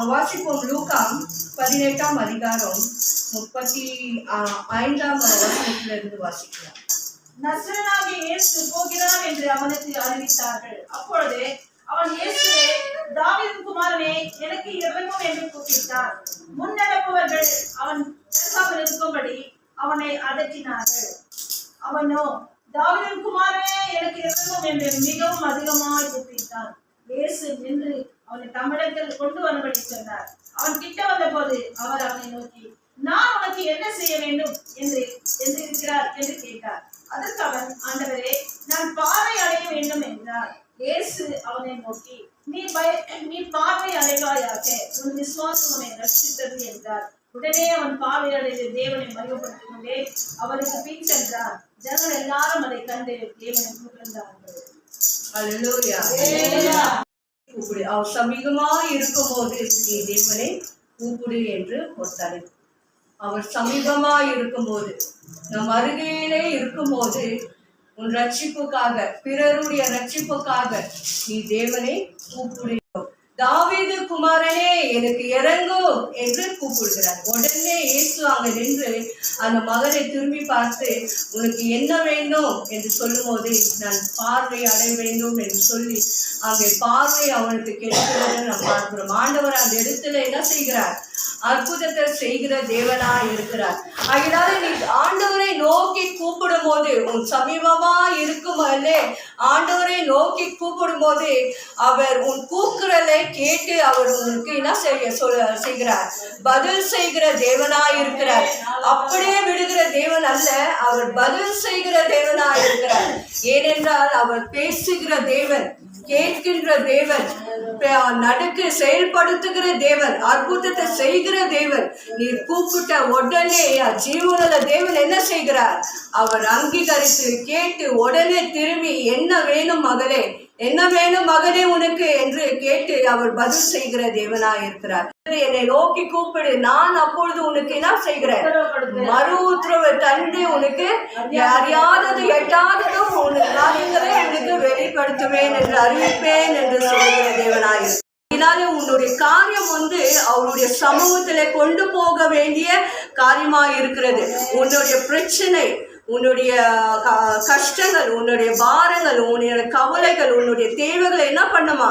வாசிப்போம். லூக்கா 18ஆம் அதிகாரம் 35ஆம் வசனத்திலிருந்து வாசிக்கலாம். நசரேயனாகிய இயேசு போகிறார் என்று அவனுக்கு அறிவித்தார்கள். அப்பொழுது அவன், இயேசுவே, தாவீதின் குமாரனே, எனக்கு இரங்கும் என்று கூப்பிட்டார். முன்னடப்பவர்கள் அவன் பேசாமல் இருக்கும்படி அவனை அதட்டினார்கள். அவனோ, தாவீதின் குமாரனே, எனக்கு இரங்கும் என்று மிகவும் அதிகமாய் கூப்பிட்டான். இயேசு நின்று அவனை தம்மிடத்தில் கொண்டு வரும்படி சொன்னார். அவன் கிட்ட வந்த போது அவர் அவனை நோக்கி, நான் உனக்கு என்ன செய்ய வேண்டும் என்று இருக்கிறார் என்று கேட்டார். அதற்கு அவன், ஆண்டவரே, நான் பார்வை அடைய வேண்டும் என்றார். இயேசு அவனை நோக்கி, நீ பார்வை அடைவாயாக, உன் விசுவாசம் உன்னை ரட்சித்தது என்றார். உடனே அவன் பார்வை அடைந்து தேவனை மகிமைப்படுத்திக் கொண்டே அவருக்கு பின் சென்றார். ஜனங்கள் எல்லாரும் அதை கண்டு தேவனை புகழ்ந்தார்கள். கூப்பிடு, அவர் சமீபமாய் இருக்கும் போது நீ தேவனை கூப்பிடு என்று ஒருத்தர். அவர் சமீபமாய் இருக்கும் போது, நம் அருகிலே இருக்கும் போது, உன் ரட்சிப்புக்காக, பிறருடைய ரட்சிப்புக்காக நீ தேவனை கூப்பிடு. தாவீது குமாரனே, எனக்கு இறங்கும் என்று கூப்பிடுகிறார். உடனே இயேசு அங்க நின்று அந்த மகனை திரும்பி பார்த்து, உனக்கு என்ன வேண்டும் என்று சொல்லும் போது, நான் பார்வை அடைய வேண்டும் என்று சொல்லி அங்கே பார்வை அவனுக்கு கிடைக்கிறது நாம் பார்க்கிறோம். ஆண்டவர் அந்த இடத்துல என்ன செய்கிறார்? அற்புதத்தை செய்கிற தேவனா இருக்கிறார். அதனால நீ ஆண்டவரை நோக்கி கூப்பிடும் போது, உன் சமீபமா இருக்கும் அல்லே, ஆண்டவரை நோக்கி கூப்பிடும் போது அவர் உன் கூக்குரலை கேட்டு அவர் உங்களுக்கு என்ன செய்கிறார்? பதில் செய்கிற தேவனா இருக்கிறார். அப்படியே விடுகிற தேவன் அல்ல, அவர் பதில் செய்கிற தேவனா இருக்கிறார். ஏனென்றால் அவர் பேசுகிற தேவன், கேட்கின்ற தேவன், நடக்க செயல்படுத்துகிற தேவன், அற்புதத்தை செய்கிற தேவன். நீ கூப்பிட்ட உடனே ஜீவனுள்ள தேவன் என்ன செய்கிறார்? அவர் அங்கீகரித்து கேட்டு உடனே திரும்பி, என்ன வேணும் மகளே, என்ன வேணும் மகனே உனக்கு என்று கேட்டு அவர் பதில் செய்கிற தேவனா இருக்கிறார். என்னை நோக்கி கூப்பிடு, நான் அப்பொழுது உனக்கு என்ன செய்கிறேன்? மறு உத்தரவு தந்து உனக்கு அறியாதது எட்டாததும் உனக்கு காரியங்களை உனக்கு வெளிப்படுத்துவேன் என்று அறிவிப்பேன் என்று சொல்லுகிற தேவனாய். இதனால உன்னுடைய காரியம் அவருடைய சமூகத்திலே கொண்டு போக வேண்டிய காரியமாக இருக்கிறது. உன்னுடைய பிரச்சனை, உன்னுடைய கஷ்டங்கள், உன்னுடைய பாரங்கள், உன்னுடைய கவலைகள், உன்னுடைய தேவைகளை என்ன பண்ணுமா?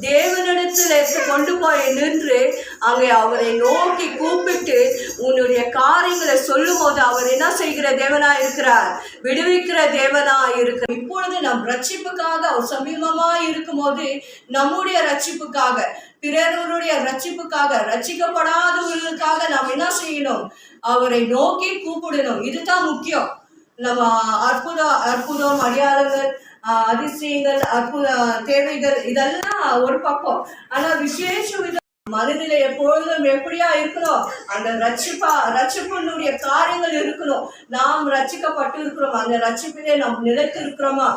தேவனிடத்தில் கொண்டு போய் நின்று அங்கே அவரை நோக்கி கூப்பிட்டு உன்னுடைய காரியங்களை சொல்லும் போது அவர் என்ன செய்கிற தேவனா இருக்கிறார்? விடுவிக்கிற தேவனா இருக்கிறார். இப்பொழுது நம் ரட்சிப்புக்காக அவர் சமீபமா இருக்கும் போது, நம்முடைய ரட்சிப்புக்காக, பிறருடைய ரட்சிப்புக்காக, ரட்சிக்கப்படாதவர்களுக்காக நாம் என்ன செய்யணும்? அவரை நோக்கி கூப்பிடணும். இதுதான் முக்கியம். நம்ம அற்புதம், அடையாளங்கள், அதிசயங்கள், தேவைகள் இதெல்லாம் ஒரு பக்கம். ஆனா விசேஷ மனதில எப்பொழுதும் எப்படியா இருக்கணும்? அந்த ரட்சிப்பினுடைய காரியங்கள் இருக்கணும். நாம் ரட்சிக்கப்பட்டு இருக்கிறோம், அந்த ரட்சிப்பிலே நாம் நிலைத்து இருக்கிறோமா?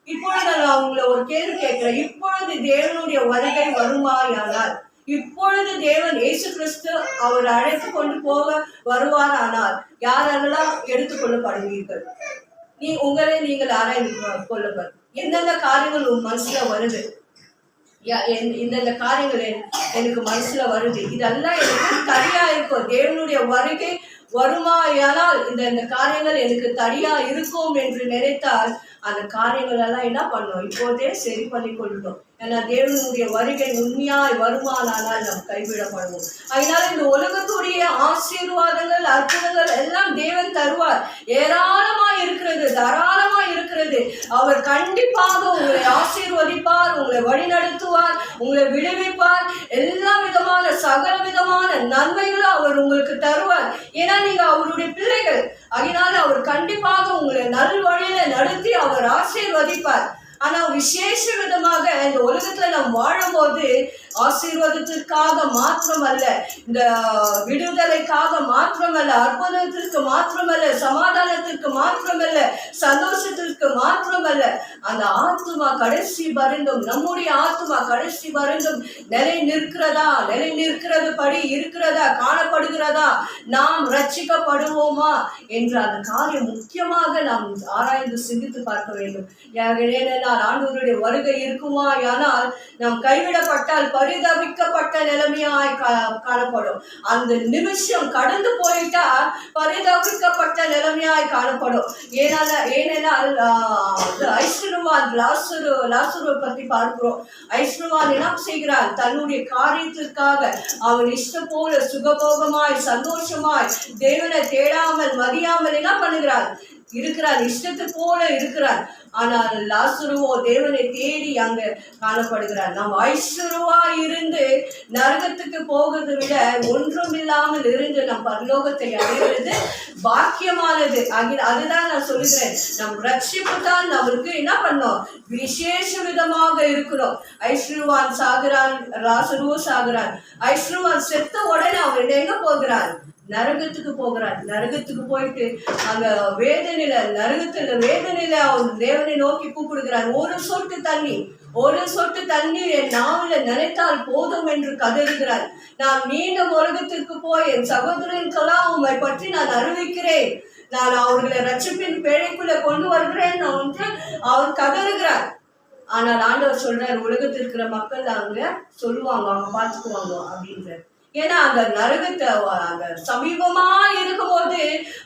இப்பொழுது நான் உங்களை ஒரு கேள்வி கேட்கிறேன். இப்பொழுது தேவனுடைய வருகை வருமாயானால், இப்பொழுது தேவன் இயேசு கிறிஸ்து அவர் அழைத்து கொண்டு போக வருவார் ஆனால் யாரெல்லாம் எடுத்துக்கொள்ளப்படுவீர்கள்? உங்களை நீங்கள் ஆராய்ந்து கொள்ளுங்கள். எந்தெந்த காரியங்கள் உன் மனசுல வருது? இந்தந்த காரியங்கள் எனக்கு மனசுல வருது, இதெல்லாம் எனக்கு தனியா இருக்கும். தேவனுடைய வருகை வருமாயானால் இந்த காரியங்கள் எனக்கு தனியா இருக்கும் என்று நினைத்தால் அந்த காரியங்கள் எல்லாம் என்ன பண்ணணும்? இப்போதே சரி பண்ணி கொள்ளணும். ஏன்னா தேவனுடைய வருகை உண்மையாய் வருமானால் நாம் கைவிடப்படுவோம். அதனால இந்த உலகத்துடைய ஆசீர்வாதங்கள், அற்புதங்கள் எல்லாம் தேவன் தருவார். ஏராளமாய் இருக்கிறது, தாராளமாய் இருக்கிறது. அவர் கண்டிப்பாக உங்களை ஆசீர்வதிப்பார், உங்களை வழிநடத்துவார், உங்களை விடுவிப்பார். எல்லா விதமான சகல விதமான நன்மைகளும் அவர் உங்களுக்கு தருவார். ஏன்னா நீங்க அவருடைய பிள்ளைகள். அதனால அவர் கண்டிப்பாக உங்களை நல் வழியில நடத்தி அவர் ஆசீர்வதிப்பார். ஆனா விசேஷ விதமாக இந்த உலகத்துல நாம் வாழும்போது ஆசீர்வாதத்திற்காக மாத்திரமல்ல, இந்த விடுதலைக்காக மாத்திரமல்ல, அற்புதத்திற்கு மாத்திரமல்ல, சமாதானத்திற்கு மாத்திரமல்ல, சந்தோஷத்திற்கு மாத்திரமல்ல, அந்த ஆத்துமா கடைசி பரிந்தும், நம்முடைய ஆத்துமா கடைசி பரிந்தும் நிலை நிற்கிறது படி இருக்கிறதா, காணப்படுகிறதா, நாம் ரட்சிக்கப்படுவோமா என்ற அந்த காரியம் முக்கியமாக நாம் ஆராய்ந்து சிந்தித்து பார்க்க வேண்டும். ஏனென்றால் ஆண்டவருடைய வருகை இருக்குமா? ஆனால் நாம் கைவிடப்பட்டால் பரிதபிக்கப்பட்ட நிலைமையாய் காணப்படும். அந்த நிமிஷம் கடந்து போயிட்டா பரிதபிக்கப்பட்ட நிலைமையாய் காணப்படும். ஏனென்றால் ஐஸ்வர்யவான் லாசருவை பற்றி பார்க்கிறோம். ஐஸ்வர்யவான் என்ன செய்கிறான்? தன்னுடைய காரியத்திற்காக அவன் இஷ்டம் போல சுகபோகமாய் சந்தோஷமாய் தேவனை தேடாமல் மதியாமல் என்ன பண்ணுகிறான்? இருக்கிறார், இஷ்டத்து போல இருக்கிறார். ஆனால் லாசருவோ தேவனை தேடி அங்க காணப்படுகிறார். நாம் ஐஸ்வர்யவா இருந்து நரகத்துக்கு போகிறதை விட ஒன்றும் இல்லாமல் இருந்து நம் பரலோகத்தை அடைவது பாக்கியமானது. அதுதான் நான் சொல்லுகிறேன். நம் ரட்சிப்பு தான் நம்மளுக்கு என்ன பண்ணோம்? விசேஷ விதமாக இருக்கிறோம். ஐஸ்வர்யவான் சாகிறான், லாசருவோ சாகிறான். ஐஸ்வர்யவான் செத்த உடனே அவன் எங்க போகிறான்? நரகத்துக்கு போகிறான். நரகத்துக்கு போயிட்டு அங்க நரகத்துல வேதனையில அவன் தேவனை நோக்கி கூப்பிடுகிறான். ஒரு சொட்டு தண்ணி என் நாவில நினைத்தால் போதும் என்று கதறுகிறார். நான் மீண்டும் உலகத்திற்கு போய் என் சகோதரனுக்கெல்லாம் உம்மை பற்றி நான் அறிவிக்கிறேன், நான் அவர்களை ரட்சிப்பின் பேழைக்குள்ள கொண்டு வருகிறேன் என்று அவர் கதறுகிறார். ஆனால் ஆண்டவர் சொல்றார், உலகத்தில் இருக்கிற மக்கள் அங்க சொல்லுவாங்க, அவங்க பார்த்துக்குவாங்க அப்படின்றார். ஏன்னா அந்த நரகத்தை அந்த சமீபமா இருக்கும்போது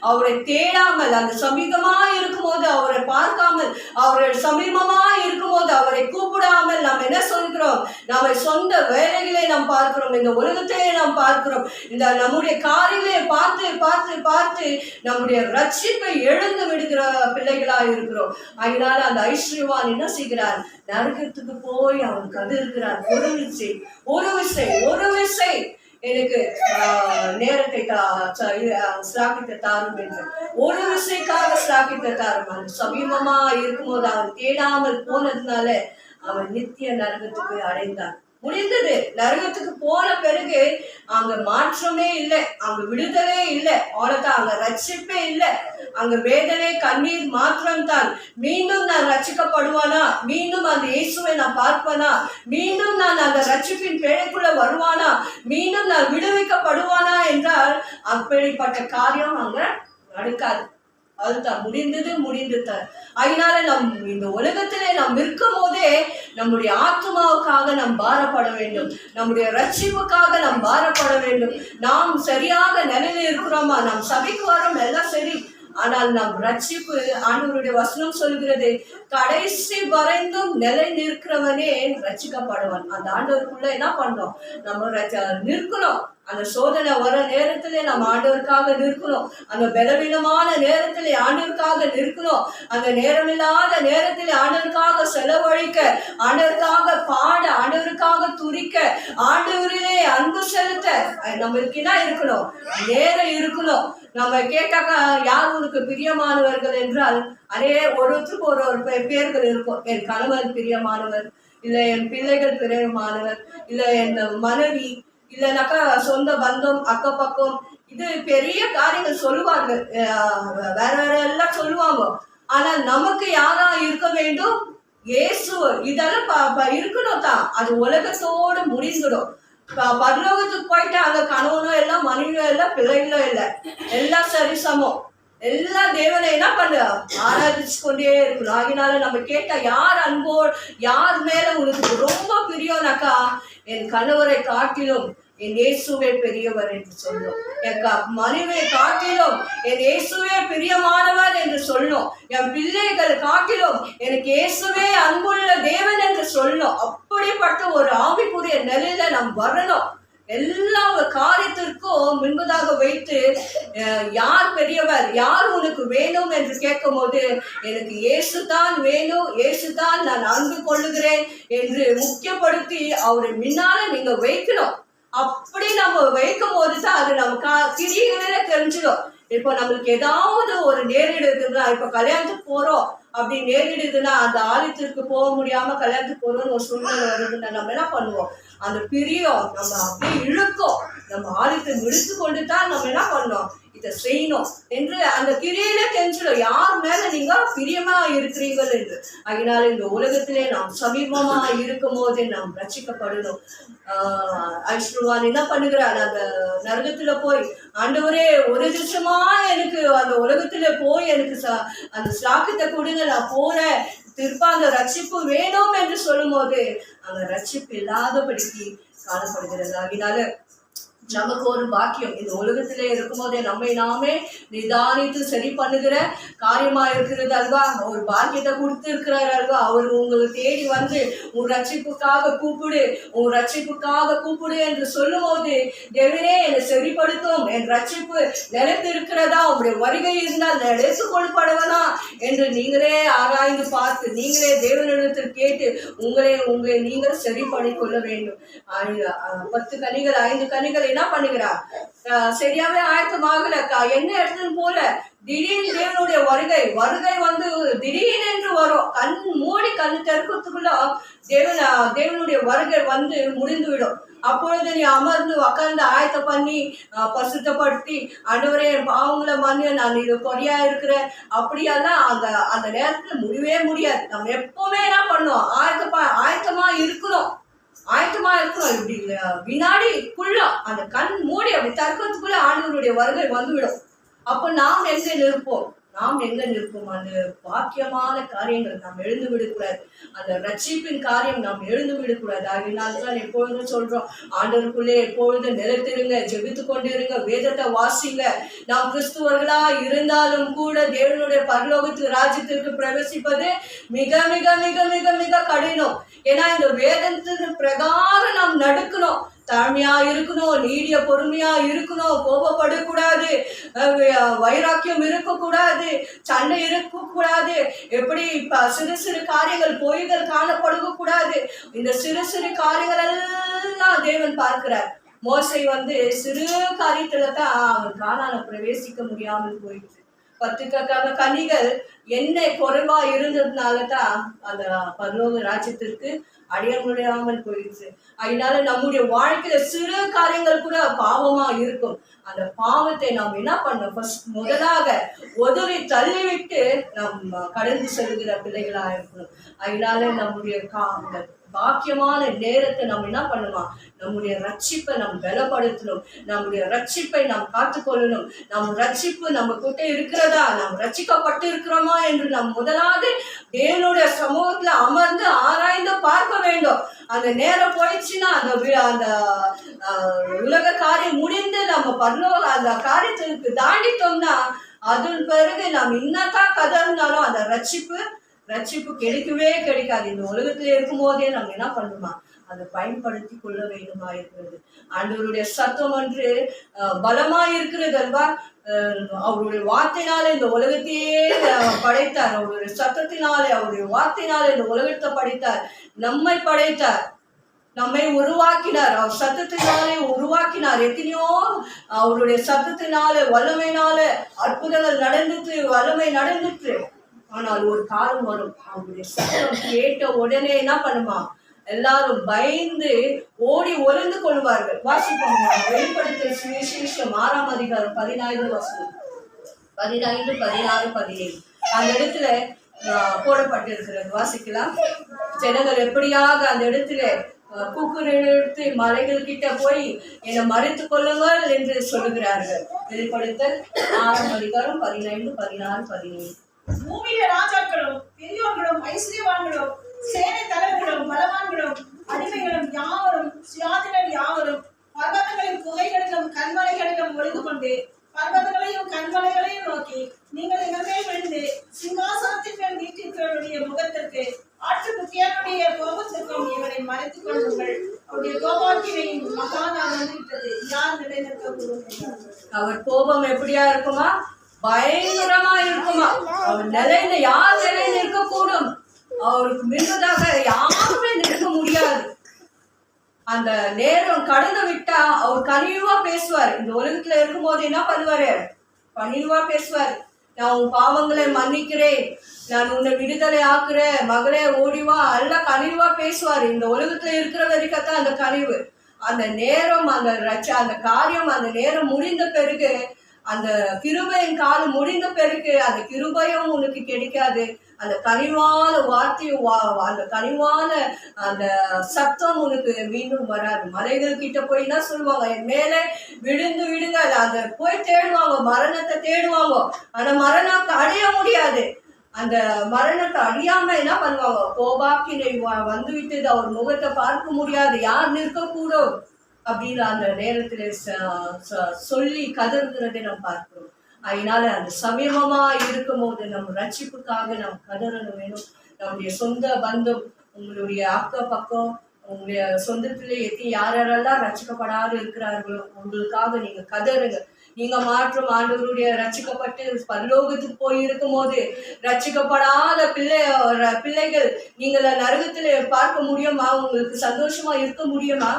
அவரை தேடாமல், அந்த சமீபமா இருக்கும்போது அவரை பார்க்காமல், அவரை சமீபமா இருக்கும்போது அவரை கூப்பிடாமல் நாம் என்ன சொல்கிறோம்? நம்ம சொந்த வேலைகளை நாம் பார்க்கிறோம், இந்த உலகத்தையே நாம் பார்க்கிறோம், இந்த நம்முடைய காரியங்களை பார்த்து பார்த்து பார்த்து நம்முடைய ரட்சிப்பை எழுந்து விடுகிற பிள்ளைகளா இருக்கிறோம். அதனால அந்த ஐஸ்வர்யவான் என்ன செய்கிறார்? நரகத்துக்கு போய் அவன் கதறுகிறார். ஒரு விசை எனக்கு நேரத்தை ஸ்லாக்கித்த தாரும் என்று ஒரு விசைக்காக ஸ்லாக்கித்த தாரும். அவன் சமீபமா இருக்கும்போது அவன் தேடாமல் போனதுனால அவன் நித்திய நரகத்துக்கு அடைந்தான். முடிந்தது. நரகத்துக்கு போன பிறகு அங்க மாற்றமே இல்லை, அங்க விடுதலே இல்லை, அவ்வளவுதான். அங்க ரட்சிப்பே இல்லை, அங்க வேதனை கண்ணீர் மாற்றம் தான். மீண்டும் நான் ரட்சிக்கப்படுவானா? மீண்டும் அந்த இயேசுவை நான் பார்ப்பேனா? மீண்டும் நான் அந்த ரட்சிப்பின் பேழைக்குள்ள வருவானா? மீண்டும் நான் விடுவிக்கப்படுவானா என்றால் அப்படிப்பட்ட காரியம் அங்க நடக்காது. அதுதான் முடிந்தது. அதனால நம் இந்த உலகத்திலே நாம் இருக்கும் போதே நம்முடைய ஆத்மாவுக்காக நாம் பாரப்பட வேண்டும், நம்முடைய ரட்சிப்புக்காக நாம் பாரப்பட வேண்டும். நாம் சரியாக நிலையில இருக்கிறோமா? நாம் சபைக்கு வரோம், எல்லாம் சரி. ஆனால் நம் ரட்சிப்பு, ஆண்டவருடைய வசனம் சொல்கிறது, கடைசி வரைந்தும் நிலை நிற்கிறவனே ரட்சிக்கப்படுவான். அந்த ஆண்டவருக்குள்ள என்ன பண்ணோம்? நம்ம நிற்கணும். அந்த சோதனை வர நேரத்திலே நம்ம ஆண்டவருக்காக நிற்கணும். அந்த பலவீனமான நேரத்திலே ஆண்டவருக்காக நிற்கணும். அந்த நேரமில்லாத நேரத்திலே ஆண்டவருக்காக செலவழிக்க, ஆண்டவருக்காக பாட, ஆண்டவருக்காக துதிக்க, ஆண்டவரிலே அன்பு செலுத்த நம்மளுக்கு என்ன இருக்கணும்? நேரம் இருக்கணும். நம்ம கேட்டாக்க யார் உனக்கு பிரியமானவர்கள் என்றால் ஒருத்தருக்கு ஒரு பேர்கள் இருக்கும். என் கணவர் பிரியமானவர், இல்லை என் பிள்ளைகள் பிரியமானவர், இல்லை என் மனைவி, இல்லைனாக்கா சொந்த பந்தம், அக்கம் பக்கம், இது பெரிய காரியங்கள் சொல்லுவாங்க, வேற எல்லாம் சொல்லுவாங்க. ஆனா நமக்கு யாரா இருக்க வேண்டும்? இயேசு. இதெல்லாம் இருக்கணும் தான். அது உலகத்தோடு முடிந்துடும். பரலோகத்துக்கு போயிட்டு அங்க கணவனோ இல்லை, மனைவியோ இல்லை, பிள்ளைகளோ இல்லை, எல்லாம் சரிசமம். எல்லா தேவனை என்ன பண்ண ஆராதிச்சு கொண்டே இருக்கணும். அதனால நம்ம கேட்டா யார் அன்போ, யார் மேல உனக்கு ரொம்ப பிரியம்னாக்கா, என் கணவரை காட்டிலும் என் இயேசுவே பெரியவர் என்று சொல்லும். என் மனைவியை காட்டிலும் என் இயேசுவே பிரியமானவர் என்று சொல்லும். என் பிள்ளைகள் காட்டிலும் எனக்கு இயேசுவே அன்புள்ள தேவன் என்று சொல்லும். அப்படிப்பட்ட ஒரு ஆவிக்குரிய நிலையில நாம் வரணும். எல்லா காரியத்திற்கும் முன்பதாக வைத்து யார் பெரியவர், யார் உனக்கு வேணும் என்று கேட்கும் போது, எனக்கு இயேசு தான் வேணும், இயேசு தான் நான் அன்பு கொள்ளுகிறேன் என்று முக்கியப்படுத்தி அவரை முன்னால நீங்க வைக்கணும். அப்படி நம்ம வைக்கும் போது தான் அது நம்ம கிரிகளே தெரிஞ்சிடும். இப்போ நம்மளுக்கு ஏதாவது ஒரு நேரிடுதுன்னா, இப்போ கல்யாணத்துக்கு போறோம் அப்படி நேரிடுதுன்னா, அந்த ஆலயத்திற்கு போக முடியாம கல்யாணத்துக்கு போறோம்னு ஒரு சூழ்நிலை வருதுன்னா நம்ம என்ன பண்ணுவோம்? அந்த பிரியம் நம்ம அப்படியே இழுக்கும். நம்ம ஆலயத்தை இழுத்து கொண்டு தான் நம்ம என்ன பண்ணோம்? இதை செய்யணும் என்று அந்த கிரியில தெரிஞ்சிடும் யார் மேல நீங்க பிரியமா இருக்கிறீர்கள் என்று. அதனால இந்த உலகத்திலே நாம் சமீபமா இருக்கும் போதே நாம் ரட்சிக்கப்படணும். ஐஸ்வர்யவான் என்ன பண்ணுகிறார்? அந்த நரகத்துல போய், ஆண்டவரே ஒரு நிமிஷமா எனக்கு அந்த உலகத்துல போய் எனக்கு அந்த ஸ்லாக்கத்தை கொடுங்க, நான் போறேன், திருப்ப அந்த ரட்சிப்பு வேணும் என்று சொல்லும் போது, அந்த ரட்சிப்பு இல்லாதபடிக்கு காணப்படுகிறது. அதனால நமக்கு ஒரு பாக்கியம், இந்த உலகத்திலே இருக்கும்போதே நம்மை நாமே நிதானித்து சரி பண்ணுகிற காரியமா இருக்கிறது அல்வா. ஒரு பாக்கியத்தை கொடுத்து இருக்கிறார் அல்வா. அவர் உங்களை தேடி வந்து உன் ரட்சிப்புக்காக கூப்பிடு, உன் ரட்சிப்புக்காக கூப்பிடு என்று சொல்லும் போது, தேவனே என்னை சரிப்படுத்தும், என் ரட்சிப்பு நிலைத்து இருக்கிறதா, உங்களுடைய வருகை இருந்தால் நிலைத்து கொள்ளப்படுவதா என்று நீங்களே ஆராய்ந்து பார்த்து நீங்களே தேவனிடத்தில் கேட்டு உங்களை நீங்கள் சரி பண்ணிக்கொள்ள வேண்டும். 10 கனிகள் 5 கனிகள் என்ன பண்ணுகிறார், சரியாவே ஆயத்தமாகல, என்ன எடுத்துன்னு போல, திடீர்னு தேவனுடைய வருகை வந்து திடீரென்று வரும். கண் மூடி கண் திறக்கிறதுக்குள்ள தேவனுடைய வருகை வந்து முடிந்துவிடும். அப்பொழுது நீ அமர்ந்து உக்காந்து ஆயத்த பண்ணி பசுத்தப்படுத்தி, ஆண்டவரே பாவங்களை மண்ணு, நான் இது குறையா இருக்கிறேன் அப்படியெல்லாம் அந்த நேரத்துல முடியவே முடியாது. நம்ம எப்பவுமே என்ன பண்ணோம், ஆயத்தமா இருக்கணும். இப்படி வினாடிக்குள்ள அந்த கண் மூடி அப்படி தற்கத்துக்குள்ள ஆண்டவருடைய வருகை வந்துவிடும். அப்ப நாம் எங்க நிற்போம்? அந்த பாக்கியமான காரியங்கள் நாம் எழுந்து விடக்கூடாது. அந்த ரட்சிப்பின் காரியம் நாம் எழுந்து விடக்கூடாது. அதனால்தான் எப்பொழுதும் சொல்றோம், ஆண்டவருக்குள்ளே எப்பொழுதும் நிலைத்திருங்க, ஜெபித்து கொண்டு இருங்க, வேதத்தை வாசிங்க. நாம் கிறிஸ்துவர்களா இருந்தாலும் கூட தேவனுடைய பரலோகத்து ராஜ்யத்திற்கு பிரவேசிப்பது மிக மிக மிக மிக மிக கடினம். ஏன்னா இந்த வேதத்தின் பிரகாரம் நாம் நடக்கணும். தாழ்மையா இருக்கணும், நீடிய பொறுமையா இருக்கணும், கோபப்படக்கூடாது, வைராக்கியம் இருக்கக்கூடாது, சண்டை இருக்கக்கூடாது. எப்படி சிறு சிறு காரியங்கள் பொய்கள் காணப்படக்கூடாது. இந்த சிறு சிறு காரியங்கள் எல்லாம் தேவன் பார்க்கிறார். மோசை வந்து சிறு காரியத்துல தான் அவன் கானான பிரவேசிக்க முடியாமல் போயிடுச்சு. 10 கனிகள் என்ன குறைவா இருந்ததுனால தான் அந்த பரலோக ராஜ்யத்திற்கு அடைய முடியாமல் போயிடுச்சு. அதனால நம்முடைய வாழ்க்கையில சிறு காரியங்கள் கூட பாவமா இருக்கும். அந்த பாவத்தை நாம் என்ன பண்ணோம், முதலாக உதவி தள்ளிவிட்டு நம்ம கடந்து செல்கிற பிள்ளைகளா இருக்கணும். அதனால நம்முடைய பாக்கியமான நேரத்தை நம்ம என்ன பண்ணுமா, நம்முடைய ரட்சிப்பை நாம் பலப்படுத்தணும், நம்முடைய ரட்சிப்பை நாம் காத்துக்கொள்ளணும். நம் ரட்சிப்பு நம்ம கிட்ட இருக்கிறதா, நாம் ரட்சிக்கப்பட்டு இருக்கிறோமா என்று நாம் முதலாக தேவனுடைய சமூகத்துல அமர்ந்து ஆராய்ந்து பார்க்க வேண்டும். அந்த நேரம் போயிடுச்சுன்னா அந்த உலக காரியம் முடிந்து நம்ம பரலோக அந்த காரியத்திற்கு தாண்டிட்டோம்னா, அதன் பிறகு நாம் இன்னதான் கதறினாலும் அந்த ரட்சிப்பு கிடைக்காது. இந்த உலகத்துல இருக்கும் போதே நம்ம என்ன பண்ணுமா, அதை பயன்படுத்தி கொள்ள வேண்டுமா இருக்கிறது. ஆண்டவருடைய சத்தம் ஒன்று பலமா இருக்கிறது அல்வா. அவருடைய வார்த்தையினாலே இந்த உலகத்தையே படைத்தார். அவருடைய சத்தத்தினாலே, அவருடைய வார்த்தையினாலே இந்த உலகத்தை படைத்தார். நம்மை படைத்தார், நம்மை உருவாக்கினார். அவர் சத்தத்தினாலே உருவாக்கினார். எத்தனையோ அவருடைய சத்தத்தினாலே வல்லமையினால அற்புதங்கள் நடந்துட்டு, வல்லமை நடந்துட்டு. ஆனால் ஒரு காலம் வரும், அவருடைய சத்தம் கேட்ட உடனே என்ன பண்ணுமா, எல்லாரும் பயந்து ஓடி ஒளிந்து கொள்வார்கள். வாசிப்பாங்க, வெளிப்படுத்தல் சுவிசேஷம் 6ஆம் அதிகாரம் 15 வசனம், 15, 16, 17 அந்த இடத்துல போடப்பட்டிருக்கிறது. வாசிக்கலாம். ஜனங்கள் எப்படியாக அந்த இடத்துல கூக்குரல் எடுத்து மலைகள் கிட்ட போய் என்னை மறைத்துக் கொள்ளுங்கள் என்று சொல்லுகிறார்கள். வெளிப்படுத்தல் 6ஆம் அதிகாரம் 15, 16, 17. பூமியில ராஜாக்களும் பெரியோர்களும் ஐஸ்வர்யவான்களும் சேனை தலைவர்களும் பலவான்களும் அடிமைகளும் யாவரும் சுயாதீனர் யாவரும் பர்வதங்களின் குகைகளிலும் கண்மலைகளிலும் ஒளிந்து கொண்டு பர்வதங்களையும் கண்மலைகளையும் நோக்கி, நீங்கள் எங்கள் மேல் விழுந்து சிங்காசனத்தின் மேல் வீட்டிற்கிறவருடைய முகத்திற்கு ஆட்டுக்குட்டியாருடைய கோபத்திற்கும் எங்களை மறைத்துக் கொள்ளுங்கள். அவருடைய கோபாக்கினையும் மகானாக வந்துவிட்டது, யார் நிலைநிற்க கூடும். அவர் கோபம் எப்படியா இருக்குமா, பயங்கரமா இருக்குமா. அவர் நிலையில யார் நிலையில இருக்கக்கூடும், அவருக்கு மின்னதாக யாருமே நிற்க முடியாது. அந்த நேரம் கடந்து விட்டா அவர் கனிவா பேசுவார். இந்த உலகத்துல இருக்கும் போது என்ன பண்ணுவாரு, பணிவா பேசுவார். நான் உன் பாவங்களை மன்னிக்கிறேன், நான் உன்னை விடுதலை ஆக்குறேன், மகளே ஓடிவா, எல்லாம் கனிவா பேசுவார். இந்த உலகத்துல இருக்கிற வரைக்கும் அந்த கனிவு. அந்த நேரம் அந்த காரியம் அந்த நேரம் முடிந்த பிறகு, அந்த கிருபையின் காலம் முடிந்த பிறகு அந்த கிருபையும் உனக்கு கிடைக்காது. அந்த கனிவான வார்த்தையும் அந்த கனிவான அந்த சத்தம் உனக்கு மீண்டும் வராது. மலைகள் கிட்ட போய் என்ன சொல்லுவாங்க, என் மேலே விடுங்க, அதை போய் தேடுவாங்க, மரணத்தை தேடுவாங்க. ஆனா மரணத்தை அடைய முடியாது. அந்த மரணத்தை அழியாம என்ன பண்ணுவாங்க, கோபாக்கினை வந்து விட்டது, அவர் முகத்தை பார்க்க முடியாது, யார் நிற்கக்கூடும் அப்படின்னு அந்த நேரத்தில் சொல்லி கதறுகிறதை நாம் பார்க்கிறோம். அதனால அந்த சமீபமா இருக்கும் போது நம்ம ரட்சிப்புக்காக நாம் கதறணும் வேணும். நம்முடைய சொந்த பந்தம், உங்களுடைய அக்கம் பக்கம், உங்களுடைய சொந்தத்திலே யாரெல்லாம் ரட்சிக்கப்படாது இருக்கிறார்களோ உங்களுக்காக நீங்க கதறுங்க. நீங்க மாற்றம் ஆண்டவருடைய ரட்சிக்கப்பட்டு பரலோகத்துக்கு போய் இருக்கும் போது ரட்சிக்கப்படாத பிள்ளைகள் நீங்கள நரகத்திலே பார்க்க முடியுமா? உங்களுக்கு சந்தோஷமா இருக்க முடியுமா?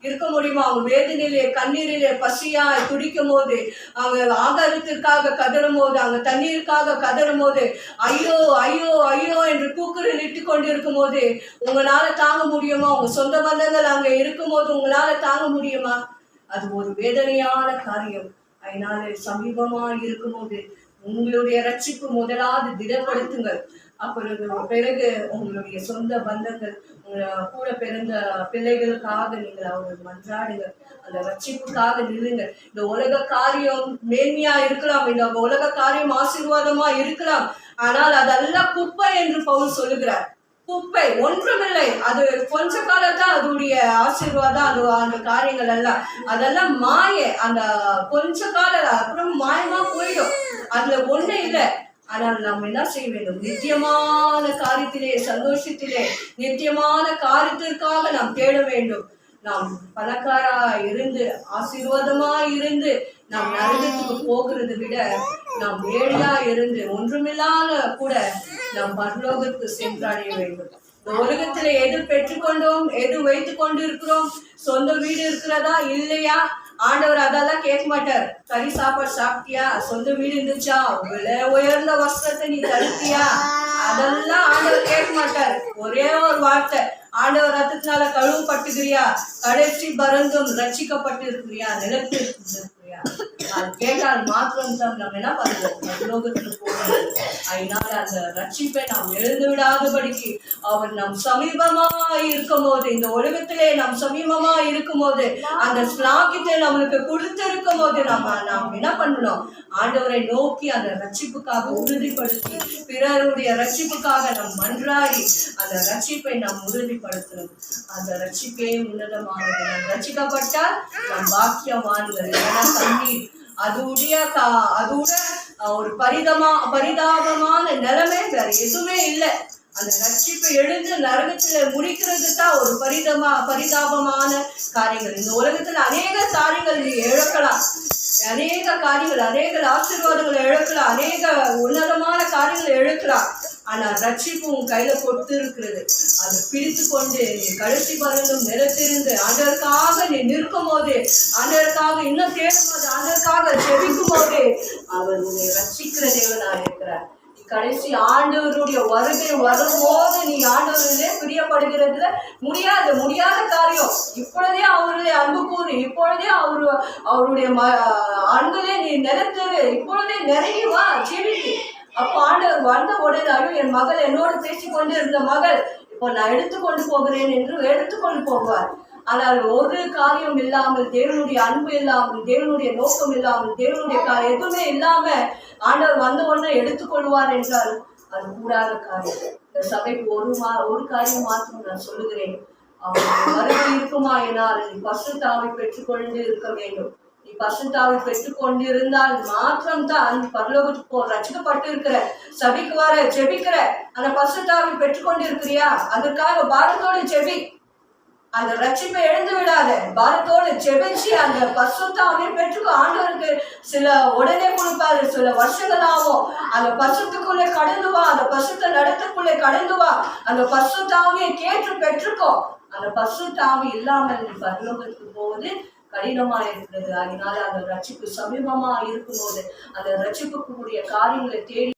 அவங்க வேதனையிலே கண்ணீரிலே பசியா துடிக்கும் போது, அவங்க ஆகாரத்திற்காக கதறும் போது, அவங்க தண்ணீருக்காக கதறும் போது, ஐயோ ஐயோ ஐயோ என்று கூக்குரல் இட்டு கொண்டு இருக்கும் போது உங்களால தாங்க முடியுமா? உங்க சொந்த பந்தங்கள் அங்க இருக்கும் போது உங்களால தாங்க முடியுமா? அது ஒரு வேதனையான காரியம். அதனால சமீபமா இருக்கும் போது உங்களுடைய ரட்சிப்பு முதலாவது திடப்படுத்துங்கள். பிறகு உங்களுடைய சொந்த பந்தங்கள், கூட பிறந்த பிள்ளைகளுக்காக நீங்கள் அவர்கள் மன்றாடுங்க. அந்த ரட்சிப்புக்காக நில்லுங்க. இந்த உலக காரியம் மேன்மையா இருக்கலாம், இந்த உலக காரியம் ஆசீர்வாதமா இருக்கலாம், ஆனால் அதெல்லாம் குப்பை என்று பவுல் சொல்லுகிறார். குப்பை, ஒன்றுமில்லை. அது கொஞ்ச காலத்தான் அதோடைய ஆசீர்வாதம். அந்த காரியங்கள் எல்லாம் அதெல்லாம் மாய, அந்த கொஞ்ச காலம் அப்புறம் மாயமா போயிடும். அதுல ஒண்ணு இல்லை. ஆனால் நாம் என்ன செய்ய வேண்டும்? நித்தியமான காரியத்திலே, சந்தோஷத்திலே, நித்தியமான காரியத்திற்காக நாம் தேட வேண்டும். நாம் பணக்காரா இருந்து ஆசீர்வாதமா இருந்து நாம் நரகத்துக்கு போகிறதை விட நாம் ஏழையா இருந்து ஒன்றுமில்லாத கூட நாம் பரலோகத்துக்கு சென்றடைய வேண்டும். இந்த உலகத்துல எது பெற்றுக்கொண்டோம், எது வைத்துக் கொண்டு இருக்கிறோம், சொந்த வீடு இருக்கிறதா இல்லையா, ஆண்டவர் அதெல்லாம் கேட்க மாட்டார். கறி சாப்பாடு சாப்பிட்டியா, சொந்த வீடு இருந்துச்சா, விலை உயர்ந்த வஸ்திரத்தை நீ தடுத்தியா, அதெல்லாம் ஆண்டவர் கேட்க மாட்டார். ஒரே ஒரு வார்த்தை, ஆண்டவர் ரத்தத்தினால கழுவப்பட்டுக்கிறியா, கடைசி பரந்தும் ரட்சிக்கப்பட்டு இருக்கிறியா, நிலத்து இருக்கிறியா, அது கேட்டால் மாத்திரம் தான் நம்ம என்ன பண்ணுவோம், பரலோகத்துக்கு போகணும். அதனால அந்த ரட்சிப்பை நாம் எழுந்து விடாதபடிக்கு அவர் நம் சமீபமா இருக்கும் போது, இந்த உலகத்திலே நம் சமீபமா இருக்கும் போது, அந்த ஸ்லாக்கியத்தை நம்மளுக்கு கொடுத்திருக்கும் போது நாம் என்ன பண்ணணும்? ஆண்டவரை நோக்கி அந்த ரட்சிப்புக்காக உறுதிப்படுத்தி, பிறருடைய ரட்சிப்புக்காக நாம் மன்றாடி அந்த ரட்சிப்பை நாம் உறுதிப்படுத்தணும். அந்த ரட்சிப்பே உன்னதமானது. நாம் ரட்சிக்கப்பட்டால் நாம் பாக்கியவான்கள். ஏன்னா தண்ணீர் அதோட ஒரு பரிதாபமான நிலைமை வேற எதுவுமே இல்லை. அந்த ரட்சிப்பை எழுந்து நரகத்துல முடிக்கிறது தான் ஒரு பரிதாபமான காரியங்கள். இந்த உலகத்துல அநேக காரியங்கள் நீ இழக்கலாம், அநேக காரியங்கள், அநேக ஆசீர்வாதங்களை இழக்கலாம், அநேக உன்னதமான காரியங்களை இழக்கலாம். ஆனா ரட்சிப்பு உன் கையில கொடுத்து இருக்கிறது. அதை பிடித்து கொண்டு நீ கடைசி பரந்தும் நிலத்திருந்து ஆண்டவருக்காக நீ நிற்கும் போது, ஆண்டவருக்காக இன்னும் தேடும் போது, ஆண்டவருக்காக செபிக்கும் போது அவர் உன்னை ரட்சிக்கிற தேவனா இருக்கிறார். கடைசி ஆண்டவருடைய வருகை வரும்போது நீ ஆண்டவரிலே பிரியப்படுகிறதுல முடியாத காரியம். இப்பொழுதே அவருடைய அன்பு கூறு, இப்பொழுதே அவருடைய அன்பிலே நீ நிலத்தரு, இப்பொழுதே நிறைய வா செவிக்கு. அப்போ ஆண்டவர் வந்த உடனே, ஐயோ என் மகள் என்னோடு பேசிக்கொண்டு இருந்த மகள் இப்போ நான் எடுத்துக்கொண்டு போகிறேன் என்று எடுத்துக்கொண்டு போவார். ஆனால் ஒரு காரியம் இல்லாமல், தேவனுடைய அன்பு இல்லாமல், தேவனுடைய நோக்கம் இல்லாமல், தேவனுடைய எதுவுமே இல்லாம ஆண்டவர் வந்த உடனே எடுத்துக்கொள்வார் என்றால் அது கூடாத காரியம். இந்த சபைக்கு ஒரு காரியம் மாத்திரம் நான் சொல்லுகிறேன். அவருடைய வருகை இருக்குமா என்னால் நீ பரிசுத்தாவை பெற்றுக்கொண்டு இருக்க வேண்டும். நீ பரிசுத்தாவை பெற்றுக்கொண்டு இருந்தால் மாத்திரம்தான் பரலோகத்துக்கு ரட்சிக்கப்பட்டு இருக்கிற, சபைக்கு வர செபிக்கிற, அந்த பரிசுத்தாவை பெற்றுக்கொண்டு இருக்கிறியா? அதற்காக பாரத்தோடு செபி. அந்த ரட்சிப்பை எழுந்து விடாத, பாரத்தோடு செபிச்சு அந்த பரிசுத்தாவை பெற்றுக்கோ. ஆண்டவருக்கு சில உடனே கொடுப்பாரு, சில வருஷங்கள் ஆகும். அந்த பரிசுத்துக்குள்ளே கடந்து வா, அந்த பரிசுத்த நடத்துக்குள்ளே கடந்து வா, அந்த பரிசுத்தாவியை கேட்டு பெற்றுக்கோ. அந்த பரிசுத்தாவி இல்லாமல் நீ பரலோகத்துக்கு போவது கடினமா இருக்கிறது. அதனால அந்த ரட்சிப்பு சமீபமா இருக்கும்போது அந்த ரட்சிப்புக்குரிய காரியங்களை தேடி